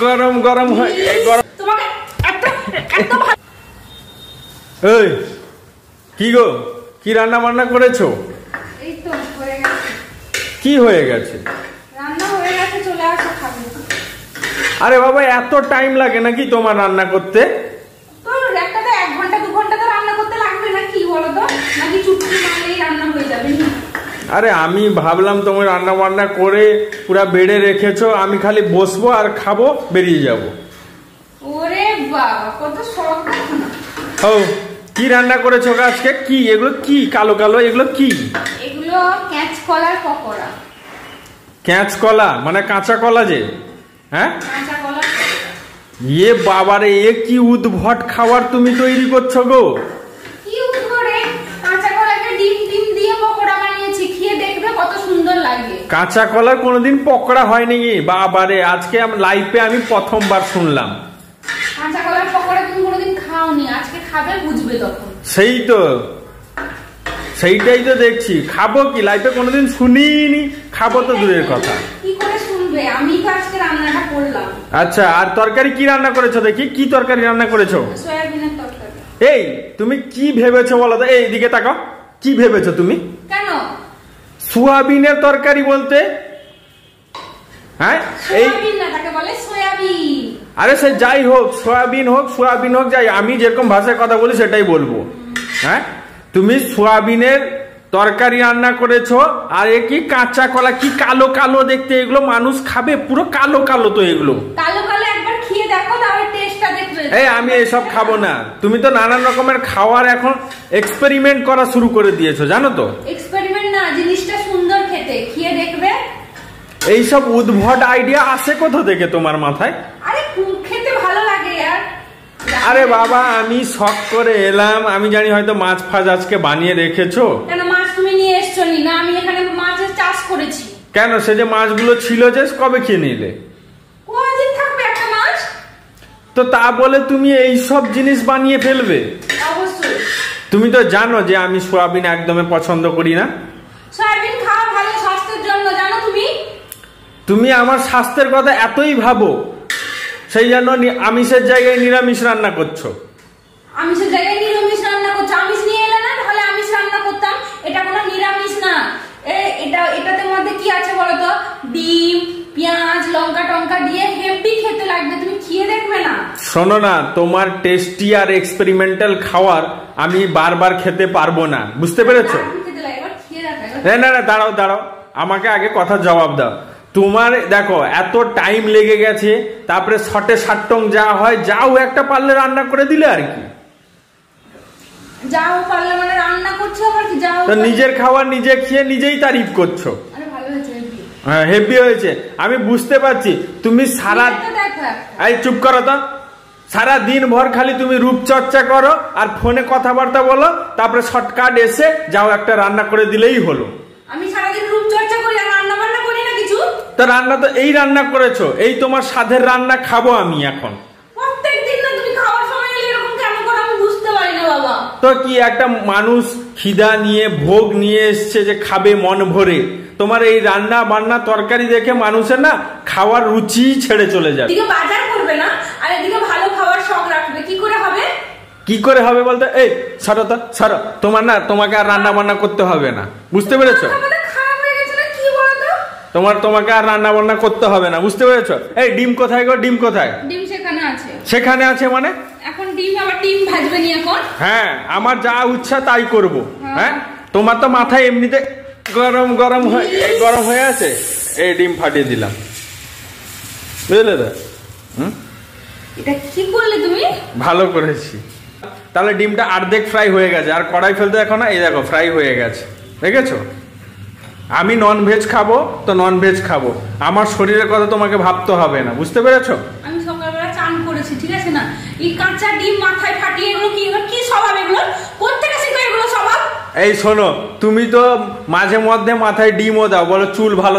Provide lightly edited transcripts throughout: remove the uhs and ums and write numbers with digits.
গরম গরম হয় গরম। তোমাকে এত এই কি গো, কি রান্না বান্না করেছো? এই তো হয়ে গেছে। কি হয়ে গেছে? রান্না হয়ে গেছে, চলে আসো খাবে। আরে বাবা, এত টাইম লাগে নাকি তোমার রান্না করতে? তো একটা তো 1 ঘন্টা 2 ঘন্টা তো রান্না করতে লাগবে না, কি বলো তো? নাকি চুটকি মারলেই রান্না হয়ে যাবে? আরে আমি ভাবলাম তুমি রান্না বান্না করে পুরা বেড়ে রেখেছো, আমি খালি বসবো আর খাবো, বেরিয়ে যাব। ওরে বাবা, কত শখ দেখো না। ও, কি রান্না করেছো আজকে? কি এগুলো? কি কালো কালো এগুলো? কি এগুলো? ক্যাচ কলার পকোড়া। ক্যাঁচ কলা মানে কাঁচা কলা যে? হ্যাঁ, কাঁচা কলা। এ বাবারে, এ কি উদ্ভট খাবার তুমি তৈরি করছো গো? কি উদ্ভটে? কাঁচা কলাকে ডিম দিয়ে পকোড়া বানিয়েছি, খেয়ে দেখবে কত সুন্দর লাগে। কাঁচা কলার কোনোদিন পকোড়া হয় নাকি? বাবারে, আজকে লাইফে আমি প্রথমবার শুনলাম। কাঁচা কলার পকোড়া তুমি কোনোদিন খাওনি, আজকে খাবে, বুঝবে তখন। সেইটাই তো দেখছি। খাবো কি? লাইফে কোনোদিন শুনিনি, খাবো তো দূরের কথা। কি করে শুনবে? আমি তো আজকে রান্নাটা করলাম। আচ্ছা, আর তরকারি কি রান্না করেছো দেখি? কি তরকারি রান্না করেছো? সয়াবিনের তরকারি। এই তুমি কি ভেবেছো বলো তো? এই দিকে তাকাও, কি ভেবেছো তুমি? কেন? সোয়াবিনের তরকারি বলতে? হ্যাঁ, এই সয়াবিন না, তাকে বলে সয়াবিন। আরে সে যাই হোক, সোয়াবিন হোক যাই, আমি যেরকম ভাষায় কথা বলি সেটাই বলবো। হ্যাঁ, তুমি সোয়াবিনের তরকারি রান্না করেছো, আর এ কি কাঁচা কলা, কি কালো কালো দেখতে, এগুলো মানুষ খাবে? পুরো কালো কালো তো এগুলো। কালো কালো একবার খেয়ে দেখো, তাহলে টেস্টটা দেখবে। এই আমি এসব খাবো না। তুমি তো নানান রকমের খাওয়ার এখন এক্সপেরিমেন্ট করা শুরু করে দিয়েছো, জানো তো? এক্সপেরিমেন্ট না, জিনিসটা সুন্দর খেতে, খেয়ে দেখবে। এইসব উদ্ভট আইডিয়া আসে কোথা থেকে তোমার মাথায়? আরে খেতে ভালো লাগে আর। আরে বাবা, আমি শখ করে এলাম, আমি জানি হয়তো মাছ ফাজ আজকে বানিয়ে রেখেছো। কেন মাছ তুমি নিয়ে এসছো নি? না, আমি এখানে মাছের চাষ করেছি। কেন, সে যে মাছগুলো ছিল যে কবে খেয়ে নিলে? কদিন থাকবে একটা মাছ? তো তা বলে তুমি এই সব জিনিস বানিয়ে ফেলবে? অবশ্যই। তুমি তো জানো যে আমি সোয়াবিন একদমই পছন্দ করি না। সয়াবিন খাওয়া ভালো স্বাস্থ্যের জন্য, জানো তুমি? তুমি আমার স্বাস্থ্যের কথা এতই ভাবো, সেই জন্য আমিষের জায়গায় নিরামিষ রান্না করছো। আমিষের জায়গায় নিরামিষ রান্না করছো? আমিষ নিয়ে এলে না, তাহলে আমিষ রান্না করতাম। এটা কোনো নিরামিষ না। এটাতে মধ্যে কি আছে বলতো? ডিম, পেঁয়াজ, লঙ্কা টঙ্কা দিয়ে হেভি খেতে লাগবে, তুমি খেয়ে দেখবে না? শোনো না, তোমার টেস্টি আর এক্সপেরিমেন্টাল খাবার আমি বারবার খেতে পারবো না, বুঝতে পেরেছো? না, দাঁড়াও, আমাকে আগে কথা জবাব দাও। তোমার দেখো এত টাইম লেগে গেছে, তারপরে শটে সাট্টং যা হয়, যাও একটা পারলে রান্না করে দিলে আর কি। যাও পারলে মানে রান্না করছো আবার কি? যাও তো নিজের খাবার নিজে খেয়ে নিজেই তারিফ করছো। আরে ভালো হয়েছে, হ্যাঁ, হেভি হয়েছে, আমি বুঝতে পারছি। তুমি এই চুপ করো তো। সারা দিন ভর খালি তুমি রূপচর্চা করো আর ফোনে কথাবার্তা বলো, তারপরে শর্টকাট এসে যাও একটা রান্না করে দিলেই হলো। আমি সারাদিন রূপচর্চা করি আর রান্না বান্না করি না কিছু? তো রান্না তো এই রান্না করেছো, এই তোমার স্বাদের রান্না খাবো আমি এখন। প্রত্যেকদিন না তুমি খাওয়ার সময় এরকম কেন করো আমি বুঝতে পারি না বাবা। তো কি একটা মানুষ খিদা নিয়ে ভোগ নিয়ে এসছে যে খাবে মন ভরে, তোমার এই রান্না বান্না তরকারি দেখে মানুষের না খাওয়ার রুচি ছেড়ে চলে যাবে। এদিকে বাজার করবে না আর এদিকে ভালো খাবার শখ রাখবে, কি করে হবে? কি করে হবে বলতে? এই সরো তো, সরো। তোমাকে আর রান্না বান্না করতে হবে না, বুঝতে পেরেছো? খারাপ হয়ে গেছে না, কি বলতো? তোমাকে আর রান্না বান্না করতে হবে না, বুঝতে পেরেছো? এই ডিম কোথায় গো? ডিম কোথায়? ডিম সেখানে আছে। সেখানে আছে মানে? এখন ডিম আবার ডিম ভাজবে নি এখন? হ্যাঁ, আমার যা ইচ্ছা তাই করব। হ্যাঁ, তোমার তো মাথায় এমনিতে গরম হয়ে আছে, এই ডিম ফাটিয়ে দিলাম, বুঝলে তো? এটা কি করলে তুমি? ভালো করেছি। তাহলে ডিমটা অর্ধেক ফ্রাই হয়ে গেছে, আর কড়াই ফেলতে দেখো না, এই দেখো ফ্রাই হয়ে গেছে, দেখেছো? আমি নন ভেজ খাবো তো নন ভেজ খাবো, আমার শরীরের কথা তোমাকে ভাবতে হবে না, বুঝতে পেরেছো? আমি সকালবেলা চান করেছি, ঠিক আছে না? এই কাঁচা ডিম মাথায় ফাটিয়ে এগুলো কি স্বভাব? এগুলো কোত্থেকে শিখো এগুলো স্বভাব? এই শোনো, তুমি তো মাঝে মধ্যে মাথায় ডিমও দাও, বলো চুল ভালো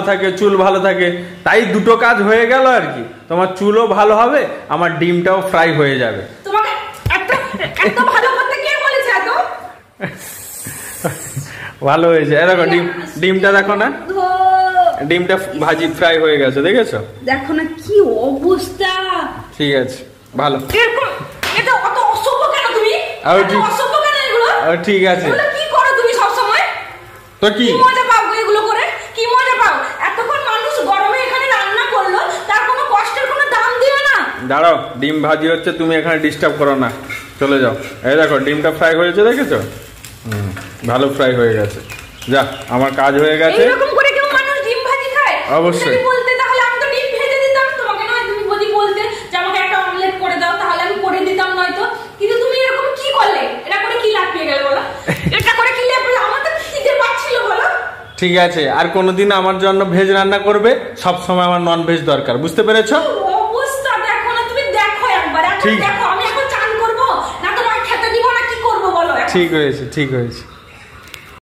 থাকে, তাই দুটো কাজ হয়ে গেল আর কি। তোমার চুলও ভালো হবে, আমার ডিমটাও ফ্রাই হয়ে যাবে। তোমাকে এত ভালো করতে কে বলেছে? এত ভালো হয়েছে, দেখো ডিমটা দেখো না, ডিমটা ভাজি ফ্রাই হয়ে গেছে, দেখেছো? দেখো না কি অবস্থা। ঠিক আছে, ভালো। এটা অত অসভ্য কেন তুমি? অসভ্য কেন এগুলো? ঠিক আছে। এগুলো কি করো তুমি সব সময়? তো কি মজা পাও এগুলো করে? কি মজা পাও? এতক্ষণ মানুষ গরমে এখানে রান্না করলো, তার কোনো কষ্টের কোনো দাম দিবে না। দাঁড়াও, ডিম ভাজি হচ্ছে, তুমি এখানে ডিস্টার্ব করো না, চলে যাও। এই দেখো ডিমটা ফ্রাই হয়েছে, দেখেছো? ভালো ফ্রাই হয়ে গেছে। যা, আমার কাজ হয়ে গেছে। এরকম করে কেউ মানুষ ডিম ভাজি খায়? অবশ্যই। তুমি বলতে তাহলে আমি তো ডিম ভেজে দিতাম তোমাকে, নয় তুমি যদি বলতে যে আমাকে একটা অমলেট করে দাও তাহলে আমি করে দিতাম, নয়তো। কিন্তু তুমি এরকম কি করলে? এটা করে কি লাভ পেয়ে গেল বলো? এটা করে কি লাভ পেলে? আমার তো খিদে পাচ্ছিল বলো। ঠিক আছে, আর কোনোদিন আমার জন্য ভেজ রান্না করবে, সব সময় আমার নন ভেজ দরকার, বুঝতে পেরেছো? অবস্থা দেখো না, তুমি দেখো একবার, ঠিক। দেখো আমি এখন চান করবো না, তোমার খেতে দিব না, কি করবো বলো? ঠিক হয়েছে, ঠিক হয়েছে।